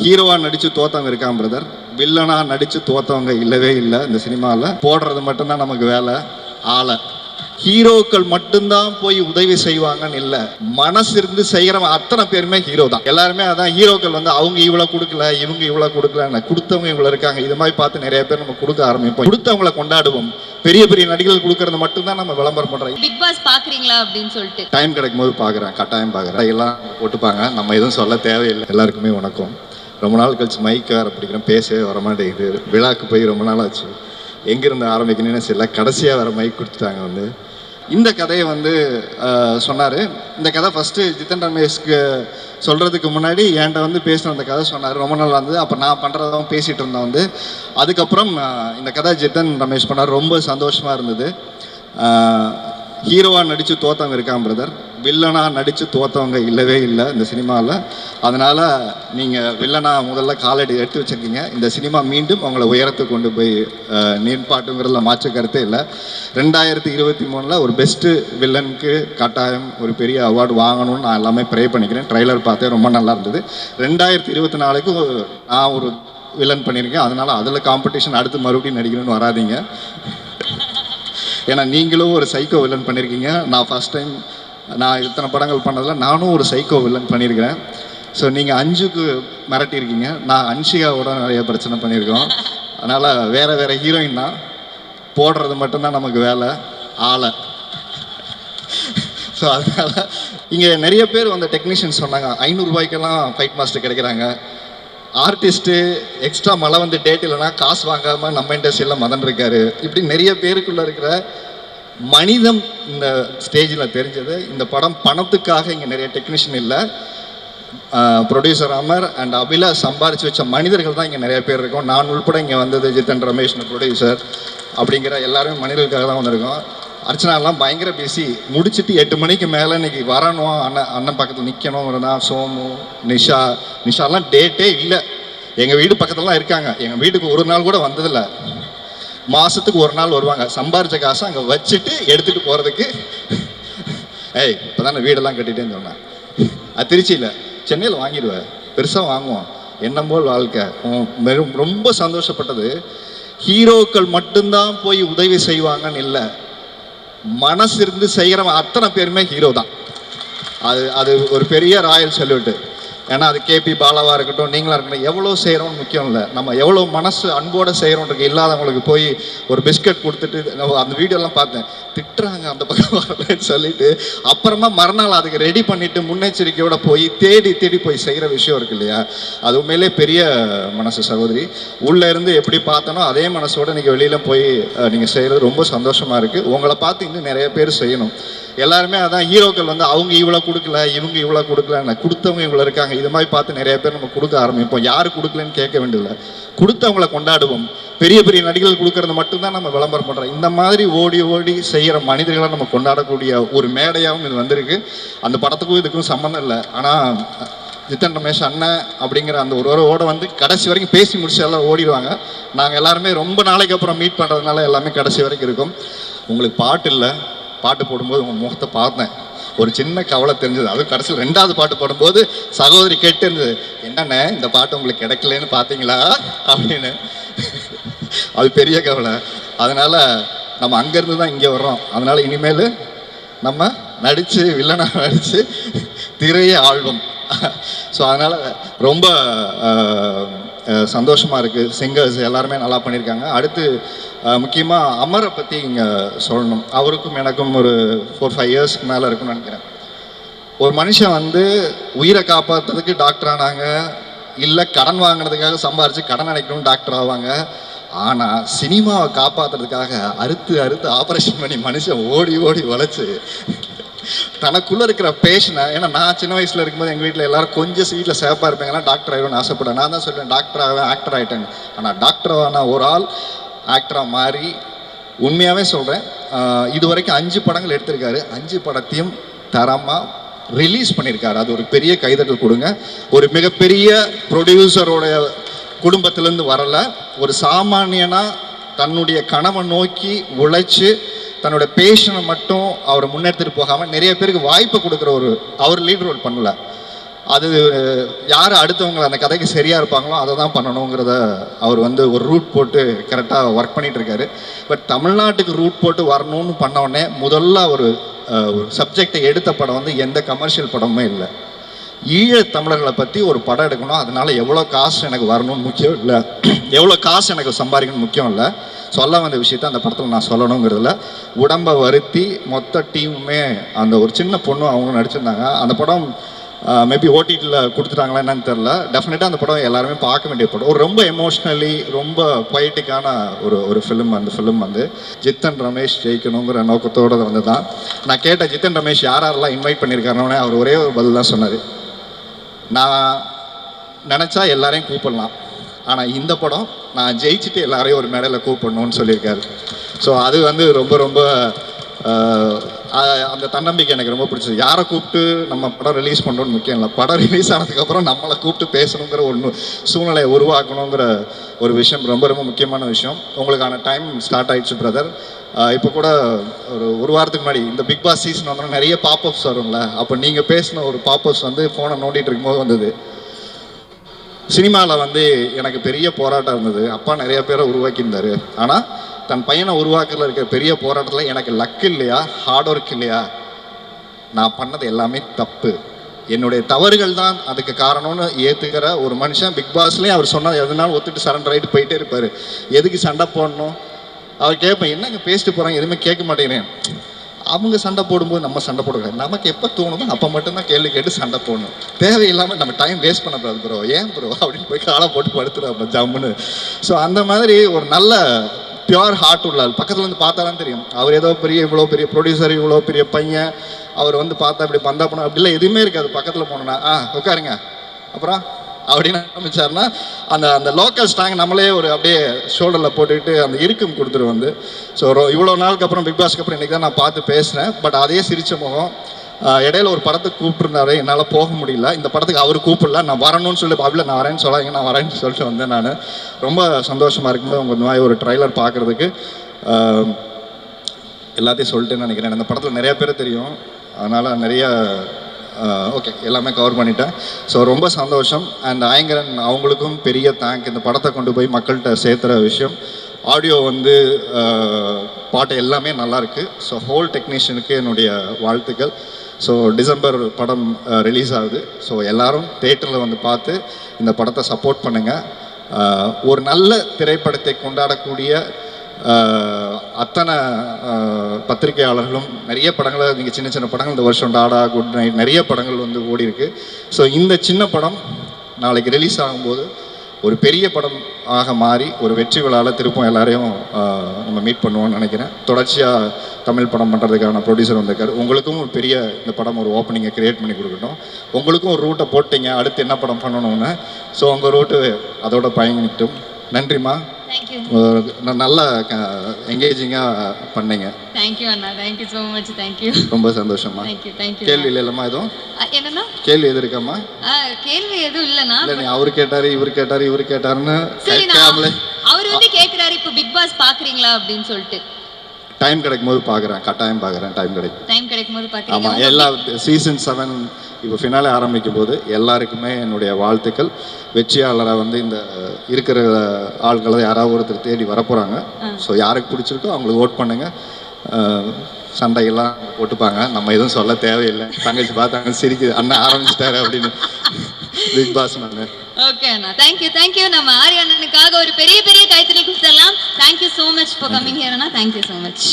ஹீரோவா நடிச்சு தோத்தவங்க இருக்கான் பிரதர், வில்லனா நடிச்சு தோத்தவங்க இல்லவே இல்லை. இந்த சினிமாவில் போடுறது மட்டும்தான் நமக்கு வேலை. ஆளை ஹீரோக்கள் மட்டும்தான் போய் உதவி செய்வாங்கன்னு இல்லை, மனசு இருந்து செய்யறவன் அத்தனை பேருமே ஹீரோ தான். எல்லாருமே அதான் ஹீரோக்கள் வந்து அவங்க இவ்வளவு கொடுக்கல, இவங்க இவ்வளவு கொடுக்கல, கொடுத்தவங்க இவ்வளவு இருக்காங்க. இது மாதிரி பார்த்து நிறைய பேர் நம்ம கொடுக்க ஆரம்பிப்போம், கொடுத்தவங்களை கொண்டாடுவோம். பெரிய பெரிய நடிகர்கள் கொடுக்கறது மட்டும்தான் நம்ம விளம்பரம் பண்றோம். பிக் பாஸ் பாக்குறீங்களா அப்படின்னு சொல்லிட்டு டைம் கிடைக்கும் போது பாக்குறேன், கட்டாயம் பாக்குறேன். எல்லாம் போட்டுப்பாங்க, நம்ம எதுவும் சொல்ல தேவையில்லை. எல்லாருக்குமே வணக்கம். ரொம்ப நாள் கழிச்சு மைக் வேற பிடிக்கிறேன், பேசவே வரமாட்டேங்குது. விழாக்கு போய் ரொம்ப நாள் ஆச்சு, எங்கிருந்து ஆரம்பிக்கணும்னு சில கடைசியாக வேற மைக் கொடுத்துட்டாங்க. வந்து இந்த கதையை வந்து சொன்னார். இந்த கதை ஃபஸ்ட்டு ஜித்தன் ரமேஷ்க்கு சொல்கிறதுக்கு முன்னாடி என்கிட்ட வந்து பேசின அந்த கதை சொன்னார். ரொம்ப நாள் வந்து அப்போ நான் பண்ணுறதும் பேசிகிட்டு இருந்தேன். வந்து அதுக்கப்புறம் இந்த கதை ஜித்தன் ரமேஷ் பண்ணார். ரொம்ப சந்தோஷமாக இருந்தது. ஹீரோவாக நடித்து தோத்தவங்க இருக்கான் பிரதர், வில்லனாக நடித்து தோத்தவங்க இல்லவே இல்லை இந்த சினிமாவில். அதனால் நீங்கள் வில்லனாக முதல்ல காலடி எடுத்து வச்சுருக்கீங்க. இந்த சினிமா மீண்டும் அவங்கள உயரத்துக்கு கொண்டு போய் நிற்பாட்டுங்கிறதுல மாற்று கருத்தே இல்லை. 2023 ஒரு பெஸ்ட்டு வில்லனுக்கு கட்டாயம் ஒரு பெரிய அவார்டு வாங்கணும்னு நான் எல்லாமே ப்ரே பண்ணிக்கிறேன். ட்ரைலர் பார்த்தே ரொம்ப நல்லா இருந்தது. 2024க்கு நான் ஒரு வில்லன் பண்ணியிருக்கேன். அதனால் அதில் காம்படிஷன் அடுத்து மறுபடியும் நடிக்கணும்னு வராதிங்க. ஏன்னா நீங்களும் ஒரு சைக்கோ வில்லன் பண்ணியிருக்கீங்க. நான் ஃபஸ்ட் டைம் நான் இத்தனை படங்கள் பண்ணதில் நானும் ஒரு சைக்கோ வில்லன் பண்ணியிருக்கிறேன். ஸோ நீங்கள் அஞ்சுக்கு மிரட்டியிருக்கீங்க, நான் அன்ஷிகாவோட நிறைய பிரச்சனை பண்ணியிருக்கோம். அதனால் வேறு வேறு ஹீரோயின் தான், போடுறது மட்டும்தான் நமக்கு வேலை. ஆளை ஸோ அதனால் இங்கே நிறைய பேர் வந்து டெக்னீஷியன் சொன்னாங்க 500 ரூபாய்க்கெல்லாம் ஃபைட் மாஸ்டர் கிடைக்கிறாங்க. ஆர்டிஸ்ட்டு எக்ஸ்ட்ரா மழை வந்து டேட் இல்லைனா காசு வாங்காமல் நம்ம இண்டஸ்ட்ரியில் மதன் இருக்காரு. இப்படி நிறைய பேருக்குள்ளே இருக்கிற மனிதம் இந்த ஸ்டேஜில் தெரிஞ்சது. இந்த படம் பணத்துக்காக இங்கே நிறைய டெக்னீஷியன் இல்லை, ப்ரொடியூசர் அமர் அண்ட் அபிலா சம்பாரித்து வச்ச மனிதர்கள் தான் இங்கே நிறைய பேர் இருக்கோம். நான் உள்பட இங்கே வந்தது ஜித்தன் ரமேஷ் ப்ரொடியூசர் அப்படிங்கிற எல்லாருமே மனிதர்களுக்காக தான் வந்திருக்கோம். அர்ச்சனாலாம் பயங்கர பிஸி, முடிச்சுட்டு 8 மணிக்கு மேலே இன்னைக்கு வரணும், அண்ணன் பக்கத்தில் நிற்கணும். சோமு, நிஷாலாம் டேட்டே இல்லை. எங்கள் வீடு பக்கத்துலலாம் இருக்காங்க, எங்கள் வீட்டுக்கு ஒரு நாள் கூட வந்ததில்லை. மாதத்துக்கு ஒரு நாள் வருவாங்க, சம்பாரித்த காசை அங்கே வச்சுட்டு எடுத்துகிட்டு போகிறதுக்கு. இப்போ தானே வீடெல்லாம் கட்டிட்டேன்னு சொன்னேன். அது திருச்சியில், சென்னையில் வாங்கிடுவேன், பெருசாக வாங்குவோம். எண்ணம் போல் வாழ்க்கை. ரொம்ப சந்தோஷப்பட்டது, ஹீரோக்கள் மட்டும்தான் போய் உதவி செய்வாங்கன்னு இல்லை, மனசு இருந்து செய்கிறவன் அத்தனை பேருமே ஹீரோ தான். அது ஒரு பெரிய ராயல் சல்யூட்டு. ஏன்னா அது கேபி பாலாவாக இருக்கட்டும், நீங்களாக இருக்கட்டும், எவ்வளோ செய்கிறோன்னு முக்கியம் இல்லை, நம்ம எவ்வளோ மனசு அன்போடு செய்கிறோன்றது. இல்லாதவங்களுக்கு போய் ஒரு பிஸ்கட் கொடுத்துட்டு, அந்த வீடியோலாம் பார்த்தேன், திட்டுறாங்க அந்த பக்கம் வரலன்னு சொல்லிட்டு, அப்புறமா மறுநாள் அதுக்கு ரெடி பண்ணிவிட்டு முன்னெச்சரிக்கையோடு போய் தேடி போய் செய்கிற விஷயம் இருக்கு இல்லையா, அது உண்மையிலே பெரிய மனசு சகோதரி. உள்ளே இருந்து எப்படி பார்த்தனோ அதே மனசோடு இன்றைக்கி வெளியில் போய் நீங்கள் செய்கிறது ரொம்ப சந்தோஷமாக இருக்குது. உங்களை பார்த்து இன்னும் நிறைய பேர் செய்யணும். எல்லாருமே அதான் ஹீரோக்கள் வந்து அவங்க இவ்வளோ கொடுக்கல, இவங்க இவ்வளோ கொடுக்கல, கொடுத்தவங்க இவ்வளோ இருக்காங்க. இது மாதிரி பார்த்து நிறைய பேர் நம்ம கொடுக்க ஆரம்பிப்போம். யார் கொடுக்கலன்னு கேட்க வேண்டியதில்லை, கொடுத்தவங்களை கொண்டாடுவோம். பெரிய பெரிய நடிகர்கள் கொடுக்கறது மட்டும்தான் நம்ம விளம்பரம் பண்ணுறோம். இந்த மாதிரி ஓடி செய்கிற மனிதர்களை நம்ம கொண்டாடக்கூடிய ஒரு மேடையாகவும் இது வந்திருக்கு. அந்த படத்துக்கும் இதுக்கும் சம்மந்தம் இல்லை. ஆனால் ஜித்தன் ரமேஷ் அண்ணன் அப்படிங்கிற அந்த ஒருவரோட வந்து கடைசி வரைக்கும் பேசி முடிச்சு எல்லாம் ஓடிடுவாங்க. நாங்கள் எல்லாருமே ரொம்ப நாளைக்கு அப்புறம் மீட் பண்ணுறதுனால எல்லாமே கடைசி வரைக்கும் இருக்கும். உங்களுக்கு பாட்டு இல்லை, பாட்டு போடும்போது உங்கள் முகத்தை பார்த்தேன், ஒரு சின்ன கவலை தெரிஞ்சது. அதுவும் கடைசியில் 2வது பாட்டு போடும்போது சகோதரி கேட்டு இருந்தது, என்னென்ன இந்த பாட்டு உங்களுக்கு கிடைக்கலன்னு பார்த்தீங்களா அப்படின்னு. அது பெரிய கவலை. அதனால் நம்ம அங்கேருந்து தான் இங்கே வர்றோம். அதனால் இனிமேல் நம்ம நடித்து வில்லனாக நடித்து திரையை ஆழ்வோம். ஸோ அதனால் ரொம்ப சந்தோஷமாக இருக்குது. சிங்கர்ஸ் எல்லாருமே நல்லா பண்ணியிருக்காங்க. அடுத்து முக்கியமாக அமரை பற்றி இங்கே சொல்லணும். அவருக்கும் எனக்கும் ஒரு 4-5 இயர்ஸ்க்கு மேலே இருக்குன்னு நினைக்கிறேன். ஒரு மனுஷன் வந்து உயிரை காப்பாற்றுறதுக்கு டாக்டர் ஆனாங்க, இல்லை கடன் வாங்கினதுக்காக சம்பாரித்து கடன் அடைக்கணும்னு டாக்டர் ஆவாங்க. ஆனால் சினிமாவை காப்பாற்றுறதுக்காக அறுத்து ஆப்ரேஷன் பண்ணி மனுஷன் ஓடி உழைச்சி தனக்குள்ளே இருக்கிற பேஷனை. ஏன்னா நான் சின்ன வயசில் இருக்கும்போது எங்கள் வீட்டில் எல்லாரும் கொஞ்சம் வீட்டில் சேஃபாக இருப்பாங்கன்னா டாக்டர் ஆகிடும்னு ஆசைப்பட்டேன். நான் தான் சொல்லுவேன் டாக்டர் ஆவேன், ஆக்டர் ஆகிட்டேன். ஆனால் டாக்டர் ஆன ஒரு ஆள் ஆக்டராக மாறி, உண்மையாகவே சொல்கிறேன், இது வரைக்கும் 5 படங்கள் எடுத்திருக்காரு. 5 படத்தையும் தரமாக ரிலீஸ் பண்ணியிருக்காரு. அது ஒரு பெரிய கைதட்டல் கொடுங்க. ஒரு மிகப்பெரிய ப்ரொடியூசரோடைய குடும்பத்திலேருந்து வரலை, ஒரு சாமானியனாக தன்னுடைய கனவை நோக்கி உழைச்சி தன்னோட பேஷனை மட்டும் அவரை முன்னெடுத்துட்டு போகாமல் நிறைய பேருக்கு வாய்ப்பு கொடுக்குற அவர் லீட் ரோல் பண்ணல, அது யார் அடுத்தவங்க அந்த கதைக்கு சரியாக இருப்பாங்களோ அதை தான் பண்ணணுங்கிறத அவர் வந்து ஒரு ரூட் போட்டு கரெக்டாக ஒர்க் பண்ணிகிட்டு இருக்காரு. பட் தமிழ்நாட்டுக்கு ரூட் போட்டு வரணும்னு பண்ண உடனே முதல்ல ஒரு சப்ஜெக்டை எடுத்த படம் வந்து எந்த கமர்ஷியல் படமுமே இல்லை. ஈழத் தமிழர்களை பற்றி ஒரு படம் எடுக்கணும், அதனால எவ்வளோ காசு எனக்கு வரணும்னு முக்கியம் இல்லை, எவ்வளோ காசு எனக்கு சம்பாதிக்கணும்னு முக்கியம் இல்லை, சொல்ல வந்த விஷயத்த அந்த படத்தில் நான் சொல்லணுங்கிறதுல உடம்பை வருத்தி மொத்த டீமுமே அந்த ஒரு சின்ன பொண்ணு அவங்க நடிச்சிருந்தாங்க. அந்த படம் மேபி ஓடிடியில் கொடுத்துட்டாங்களா என்னன்னு தெரில. டெஃபினட்டாக அந்த படம் எல்லாருமே பார்க்க வேண்டிய படம். ஒரு ரொம்ப எமோஷ்னலி ரொம்ப பொயட்டிக்கான ஒரு ஃபிலிம். அந்த ஃபிலிம் வந்து ஜித்தன் ரமேஷ் ஜெயிக்கணுங்கிற நோக்கத்தோடு வந்து தான் நான் கேட்ட. ஜித்தன் ரமேஷ் யாரெல்லாம் இன்வைட் பண்ணியிருக்காருன்னே அவர் ஒரே ஒரு பதில் தான் சொன்னார், நான் நினச்சா எல்லாரையும் கூப்பிடலாம், ஆனால் இந்த படம் நான் ஜெயிச்சுட்டு எல்லாரையும் ஒரு மேடையில் கூப்பிடணும்னு சொல்லியிருக்காரு. ஸோ அது வந்து ரொம்ப ரொம்ப அந்த தன்னம்பிக்கை எனக்கு ரொம்ப பிடிச்சது. யாரை கூப்பிட்டு நம்ம படம் ரிலீஸ் பண்ணுறோன்னு முக்கியம் இல்லை, படம் ரிலீஸ் ஆனதுக்கப்புறம் நம்மளை கூப்பிட்டு பேசணுங்கிற ஒரு சூழ்நிலையை உருவாக்கணுங்கிற ஒரு விஷயம் ரொம்ப ரொம்ப முக்கியமான விஷயம். உங்களுக்கான டைம் ஸ்டார்ட் ஆயிடுச்சு பிரதர். இப்போ கூட ஒரு வாரத்துக்கு முன்னாடி இந்த பிக் பாஸ் சீசன் வந்தோன்னா நிறைய பாப்அப்ஸ் வரும்ல, அப்போ நீங்கள் பேசின ஒரு பாப்அப்ஸ் வந்து ஃபோனை நோண்டிகிட்டு இருக்கும்போது வந்தது. சினிமாவில் வந்து எனக்கு பெரிய போராட்டம் இருந்தது, அப்பா நிறைய பேரை உருவாக்கியிருந்தார், ஆனால் தன் பையனை உருவாக்குறதுல இருக்கிற பெரிய போராட்டத்தில் எனக்கு லக் இல்லையா, ஹார்ட் ஒர்க் இல்லையா, நான் பண்ணது எல்லாமே தப்பு, என்னுடைய தவறுகள் தான் அதுக்கு காரணம்னு ஏற்றுக்கிற ஒரு மனுஷன் பிக் பாஸ்லேயும் அவர் சொன்னால் எதுனாலும் ஒத்துட்டு சரண்டர் ஆகிட்டு போயிட்டே இருப்பார். எதுக்கு சண்டை போடணும்? அவர் கேட்பேன், என்னங்க பேசிட்டு போகிறாங்க, எதுவுமே கேட்க மாட்டேங்கிறேன். அவங்க சண்டை போடும்போது நம்ம சண்டை போடக்கூடாது, நமக்கு எப்போ தோணுதோ அப்போ மட்டும்தான் கேள்வி கேட்டு சண்டை போடணும். தேவையில்லாமல் நம்ம டைம் வேஸ்ட் பண்ணக்கூடாது ப்ரோ, ஏன் ப்ரோ அப்படின்னு போய் காலை போட்டு படுத்துறோம் ஜம்முன்னு. ஸோ அந்த மாதிரி ஒரு நல்ல பியூர் ஹார்ட் உள்ள பக்கத்தில் வந்து பார்த்தா தான் தெரியும். அவர் ஏதோ இவ்வளோ பெரிய ப்ரொடியூசர், இவ்வளோ பெரிய பையன், அவர் வந்து பார்த்தா இப்படி பந்தா பண்ண அப்படிலாம் எதுவுமே இருக்காது. பக்கத்தில் போனோன்னா உட்காருங்க அப்புறம் அப்படின்னு ஆரம்பிச்சாருன்னா அந்த அந்த லோக்கல் ஸ்டாங் நம்மளே ஒரு அப்படியே ஷோல்டரில் போட்டுக்கிட்டு அந்த இருக்கும் கொடுத்துரு வந்து. ஸோ இவ்வளோ நாளுக்கு அப்புறம் பிக் பாஸ்க்கு அப்புறம் இன்றைக்கி தான் நான் பார்த்து பேசினேன். பட் அதே சிரிச்ச முகம். இடையில ஒரு படத்துக்கு கூப்பிட்டுருந்தாரு, என்னால் போக முடியல, இந்த படத்துக்கு அவர் கூப்பிடல, நான் வரணும்னு சொல்லி பப்ளில் நான் வரேன்னு சொல்லாங்க, நான் வரேன்னு சொல்லிட்டு வந்தேன். நான் ரொம்ப சந்தோஷமாக இருக்கும்போது உங்கள் இந்த மாதிரி ஒரு ட்ரைலர் பார்க்குறதுக்கு எல்லாத்தையும் சொல்லிட்டேன்னு நினைக்கிறேன். அந்த படத்தில் நிறைய பேர் தெரியும், அதனால் நிறைய ஓகே எல்லாமே கவர் பண்ணிட்டேன். ஸோ ரொம்ப சந்தோஷம். அண்ட் ஐங்கரன் அவங்களுக்கும் பெரிய தேங்க். இந்த படத்தை கொண்டு போய் மக்கள்கிட்ட சேர்த்துற விஷயம். ஆடியோ வந்து பாட்டு எல்லாமே நல்லாயிருக்கு. ஸோ ஹோல் டெக்னீஷியனுக்கு என்னுடைய வாழ்த்துக்கள். ஸோ டிசம்பர் படம் ரிலீஸ் ஆகுது. ஸோ எல்லோரும் தேட்டரில் வந்து பார்த்து இந்த படத்தை சப்போர்ட் பண்ணுங்கள். ஒரு நல்ல திரைப்படத்தை கொண்டாடக்கூடிய அத்தனை பத்திரிகையாளர்களும் நிறைய படங்களை, நீங்கள் சின்ன சின்ன படங்கள் இந்த வருஷம் டாடா, குட் நைட் நிறைய படங்கள் வந்து ஓடி இருக்கு. ஸோ இந்த சின்ன படம் நாளைக்கு ரிலீஸ் ஆகும்போது ஒரு பெரிய படம் ஆக மாறி ஒரு வெற்றி விழாவில் திருப்பம் எல்லாரையும் நம்ம மீட் பண்ணுவோம்னு நினைக்கிறேன். தொடர்ச்சியாக தமிழ் படம் பண்ணுறதுக்கான ப்ரொடியூசர் வந்திருக்காரு. உங்களுக்கும் ஒரு பெரிய இந்த படம் ஒரு ஓப்பனிங்கை க்ரியேட் பண்ணி கொடுக்கட்டும். உங்களுக்கும் ஒரு ரூட்டை போட்டிங்க அடுத்து என்ன படம் பண்ணணும்னு. ஸோ உங்கள் ரூட்டு அதோட பயணிக்கட்டும். நன்றிம்மா, நல்லா என்கேஜிங்காக பண்ணீங்க. தேங்க்யூ அண்ணா, தேங்க்யூ ஸோ மச். தேங்க்யூ, ரொம்ப சந்தோஷமா. தேங்க்யூ. கேள்வி இல்லைல்லம்மா எதுவும்? என்னன்னா கேள்வி எது இருக்காம்மா? கேள்வி எதுவும் இல்லைண்ணா. இல்லை, நீ அவர் கேட்டாரு இவர் கேட்டாருன்னு அவர் வந்து கேட்குறாரு, இப்போ பிக் பாஸ் பார்க்குறீங்களா அப்படின்னு சொல்லிட்டு. டைம் கிடைக்கும் போது பார்க்குறேன், கட்டாயம் பார்க்குறேன். டைம் கிடைக்கும் போது பார்க்குறேன். ஆமாம், எல்லா சீசன் 7 இப்போ ஃபினாலே ஆரம்பிக்கும் போது எல்லாருக்குமே என்னுடைய வாழ்த்துக்கள். வெற்றியாளராக வந்து இந்த இருக்கிற ஆள்களை யாராவது ஒருத்தர் தேடி வரப்போகிறாங்க. ஸோ யாருக்கு பிடிச்சிருக்கோ அவங்களுக்கு ஓட் பண்ணுங்கள். சண்டைகள்லாம் போட்டுப்பாங்க, நம்ம எதுவும் சொல்ல தேவையில்லை. தங்கச்சி பார்த்தாங்க சிரிக்குது, அண்ணன் ஆரம்பிச்சிட்டாரு அப்படின்னு. பிக் பாஸ் நாங்கள் ஓகே அண்ணா, தேங்க்யூ. நம்ம ஆரிய அண்ணனுக்காக ஒரு பெரிய கைத்தறி கொடுத்துடலாம். Thank you so much for coming here Anna. Thank you so much.